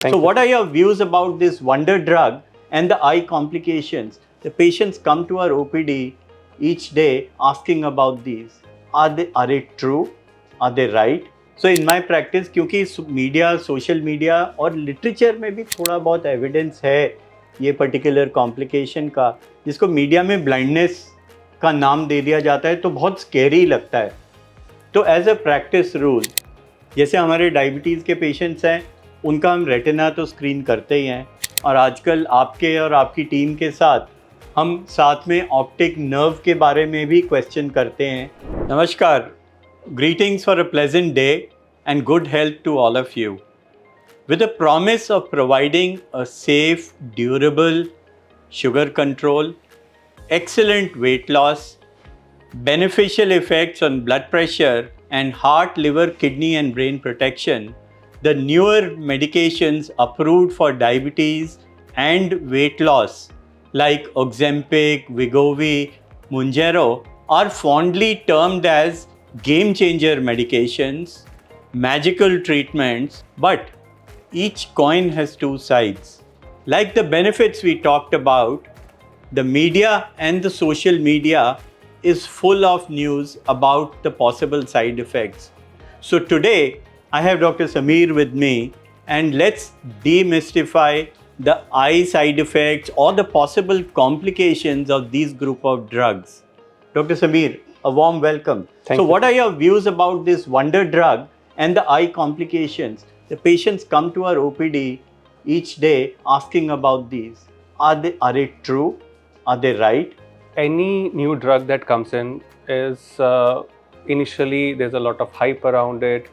So what are your views about this wonder drug and the eye complications? The patients come to our OPD each day asking about these. Are it true? Are they right? So in my practice, क्योंकि media, social media और literature में भी थोड़ा बहुत evidence है ये particular complication का, जिसको मीडिया में ब्लाइंडनेस का नाम दे दिया जाता है, तो बहुत स्केरी लगता है. तो एज अ प्रैक्टिस रूल, जैसे हमारे डायबिटीज़ के पेशेंट्स हैं, उनका हम रेटिना तो स्क्रीन करते ही हैं, और आजकल आपके और आपकी टीम के साथ हम साथ में ऑप्टिक नर्व के बारे में भी क्वेश्चन करते हैं. नमस्कार, greetings for a pleasant day and good health to all of you. With a promise of providing a safe, durable sugar control, excellent weight loss, beneficial effects on blood pressure, and heart, liver, kidney, and brain protection, the newer medications approved for diabetes and weight loss, like Ozempic, Wegovy, Mounjaro, are fondly termed as game changer medications, magical treatments, but each coin has two sides. Like the benefits we talked about, the media and the social media is full of news about the possible side effects. So today I have Dr. Sameer with me, and let's demystify the eye side effects or the possible complications of these group of drugs. Dr. Sameer, a warm welcome. Thank you. What are your views about this wonder drug and the eye complications? The patients come to our OPD each day asking about these. Are it true? Are they right? Any new drug that comes in is initially there's a lot of hype around it.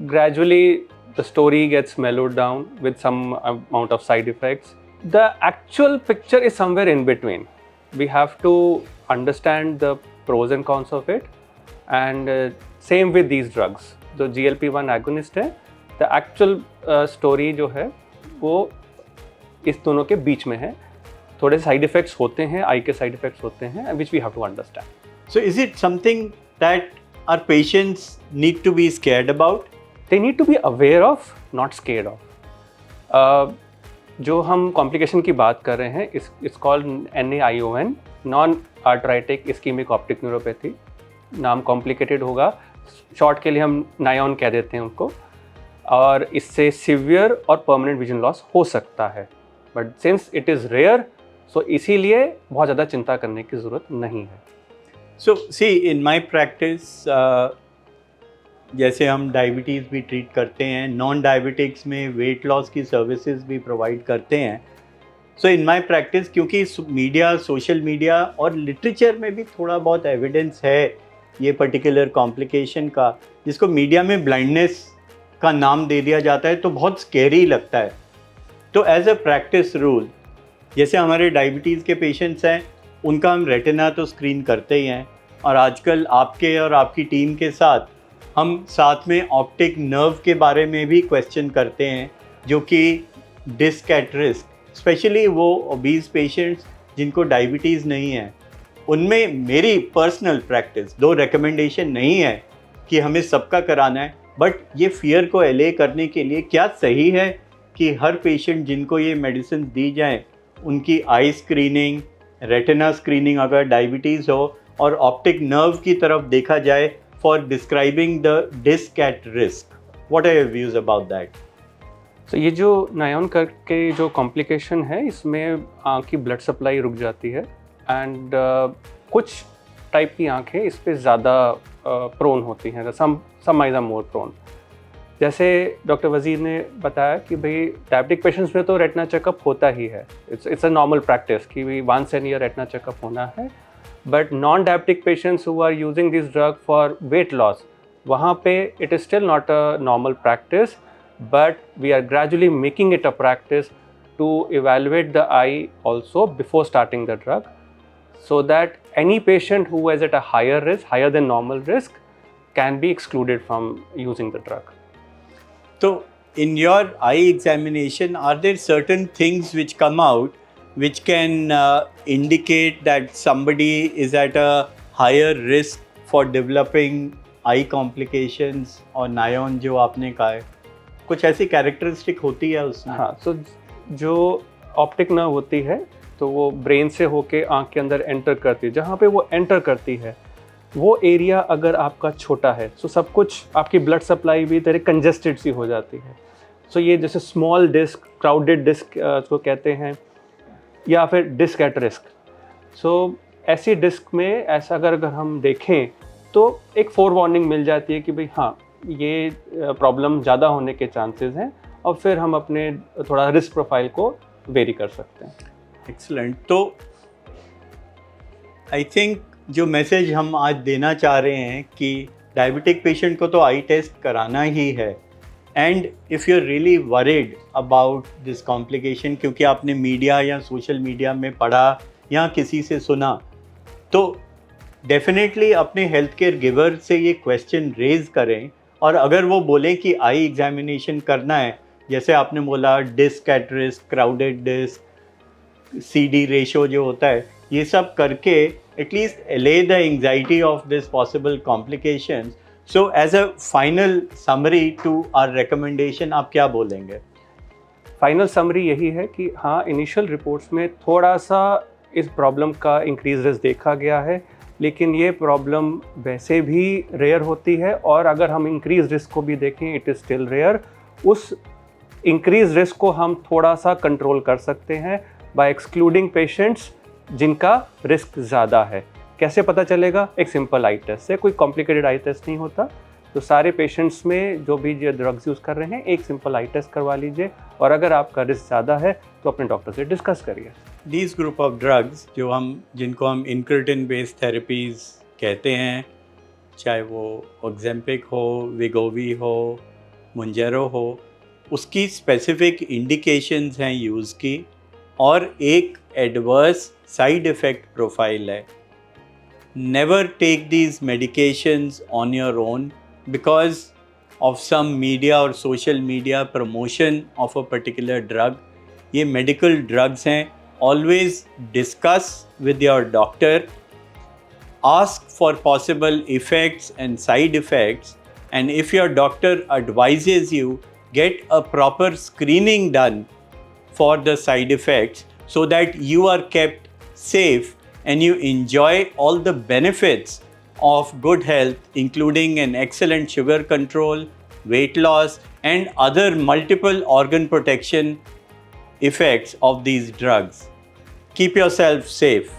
Gradually, the story gets mellowed down with some amount of side effects. The actual picture is somewhere in between. We have to understand the pros and cons of it, and same with these drugs. जो GLP-1 agonist है, the actual story जो है वो इस दोनों के बीच में है. थोड़े साइड इफेक्ट्स होते हैं, आई के साइड इफेक्ट्स होते हैं, which we have to understand. So is it something that our patients need to be scared about? They need to be aware of, not scared of. जो हम कॉम्प्लिकेशन की बात कर रहे हैं, it's called NAION, non arthritic ischaemic optic neuropathy. नाम complicated होगा, short के लिए हम नायॉन कह देते हैं उनको, और इससे सीवियर और परमानेंट विजन लॉस हो सकता है. But since it is rare, so इसीलिए बहुत ज़्यादा चिंता करने की ज़रूरत नहीं है. So see, in my practice, जैसे हम डायबिटीज़ भी ट्रीट करते हैं, नॉन डायबिटिक्स में वेट लॉस की सर्विसेज भी प्रोवाइड करते हैं. सो इन माय प्रैक्टिस, क्योंकि मीडिया, सोशल मीडिया और लिटरेचर में भी थोड़ा बहुत एविडेंस है ये पर्टिकुलर कॉम्प्लिकेशन का, जिसको मीडिया में ब्लाइंडनेस का नाम दे दिया जाता है, तो बहुत स्केरी लगता है. तो एज अ प्रैक्टिस रूल, जैसे हमारे डायबिटीज़ के पेशेंट्स हैं, उनका हम रेटिना तो स्क्रीन करते ही हैं, और आजकल आपके और आपकी टीम के साथ हम साथ में ऑप्टिक नर्व के बारे में भी क्वेश्चन करते हैं, जो कि डिस्क एट रिस्क, स्पेशली वो ओबीज पेशेंट्स जिनको डायबिटीज़ नहीं है, उनमें मेरी पर्सनल प्रैक्टिस, दो रिकमेंडेशन नहीं है कि हमें सबका कराना है, बट ये फियर को एले करने के लिए क्या सही है कि हर पेशेंट जिनको ये मेडिसिन दी जाए, उनकी आई स्क्रीनिंग, रेटिना स्क्रीनिंग अगर डायबिटीज़ हो, और ऑप्टिक नर्व की तरफ देखा जाए for describing the disc at risk. What are your views about that? तो ये जो नायॉन करके जो कॉम्प्लिकेशन है, इसमें आँख की ब्लड सप्लाई रुक जाती है, एंड कुछ टाइप की आँखें इस पर ज़्यादा प्रोन होती हैं. सम आइज आर मोर प्रोन. जैसे डॉक्टर वजीर ने बताया कि भाई डायबिटिक पेशेंट्स में तो रेटिना चेकअप होता ही है, इट्स अ नॉर्मल प्रैक्टिस कि भी once a year retina checkup होना है. But non diabetic patients who are using this drug for weight loss, वहाँ पे it is still not a normal practice, but we are gradually making it a practice to evaluate the eye also before starting the drug, so that any patient who is at a higher risk, higher than normal risk, can be excluded from using the drug. So in your eye examination, are there certain things which come out which can indicate that somebody is at a higher risk for developing eye complications or NAION जो आपने कहा है? कुछ ऐसी characteristic होती है उसमें? हाँ, तो जो ऑप्टिक नर्व होती है तो वो ब्रेन से होके आँख के अंदर एंटर करती है। जहाँ पे वो एंटर करती है वो एरिया अगर आपका छोटा है तो सब कुछ आपकी ब्लड सप्लाई भी तेरे कंजेस्टेड सी हो जाती है। सो ये जैसे स्मॉल डिस्क, क्राउडेड डिस्क उसको कहते हैं, या फिर डिस्क एट रिस्क। सो ऐसी डिस्क में ऐसा अगर हम देखें तो एक फोर वार्निंग मिल जाती है कि भाई हाँ, ये प्रॉब्लम ज़्यादा होने के चांसेस हैं, और फिर हम अपने थोड़ा रिस्क प्रोफाइल को वेरी कर सकते हैं। एक्सीलेंट। तो आई थिंक जो मैसेज हम आज देना चाह रहे हैं कि डायबिटिक पेशेंट को तो आई टेस्ट कराना ही है, and if you are really worried about this complication, क्योंकि आपने मीडिया या सोशल मीडिया में पढ़ा या किसी से सुना, तो डेफिनेटली अपने हेल्थ केयर गिवर से ये क्वेश्चन रेज करें। और अगर वो बोलें कि आई एग्जामिनेशन करना है, जैसे आपने बोला disc at risk, crowded disc, CD ratio जो होता है, ये सब करके at least allay the anxiety of this possible complications. So as a final summary to our recommendation, आप क्या बोलेंगे? फाइनल समरी यही है कि हाँ, इनिशियल रिपोर्ट्स में थोड़ा सा इस प्रॉब्लम का इंक्रीज रिस्क देखा गया है, लेकिन ये प्रॉब्लम वैसे भी रेयर होती है, और अगर हम इंक्रीज रिस्क को भी देखें इट इज़ स्टिल रेयर। उस इंक्रीज रिस्क को हम थोड़ा सा कंट्रोल कर सकते हैं बाय एक्सक्लूडिंग पेशेंट्स जिनका रिस्क ज़्यादा है। कैसे पता चलेगा? एक सिंपल आई टेस्ट से, कोई कॉम्प्लिकेटेड आई टेस्ट नहीं होता। तो सारे पेशेंट्स में जो भी ये ड्रग्स यूज़ कर रहे हैं, एक सिंपल आई टेस्ट करवा लीजिए, और अगर आपका रिस्क ज़्यादा है तो अपने डॉक्टर से डिस्कस करिए। दीज ग्रुप ऑफ ड्रग्स जिनको हम इंक्रेटिन बेस्ड थेरेपीज़ कहते हैं, चाहे वो ऑक्जेम्पिक हो, विगोवी हो, मुंजेरो हो, उसकी स्पेसिफिक इंडिकेशंस हैं यूज़ की, और एक एडवर्स साइड इफ़ेक्ट प्रोफाइल है। Never take these medications on your own because of some media or social media promotion of a particular drug. ये medical drugs हैं, always discuss with your doctor, ask for possible effects and side effects, and if your doctor advises you, get a proper screening done for the side effects so that you are kept safe and you enjoy all the benefits of good health, including an excellent sugar control, weight loss, and other multiple organ protection effects of these drugs. Keep yourself safe.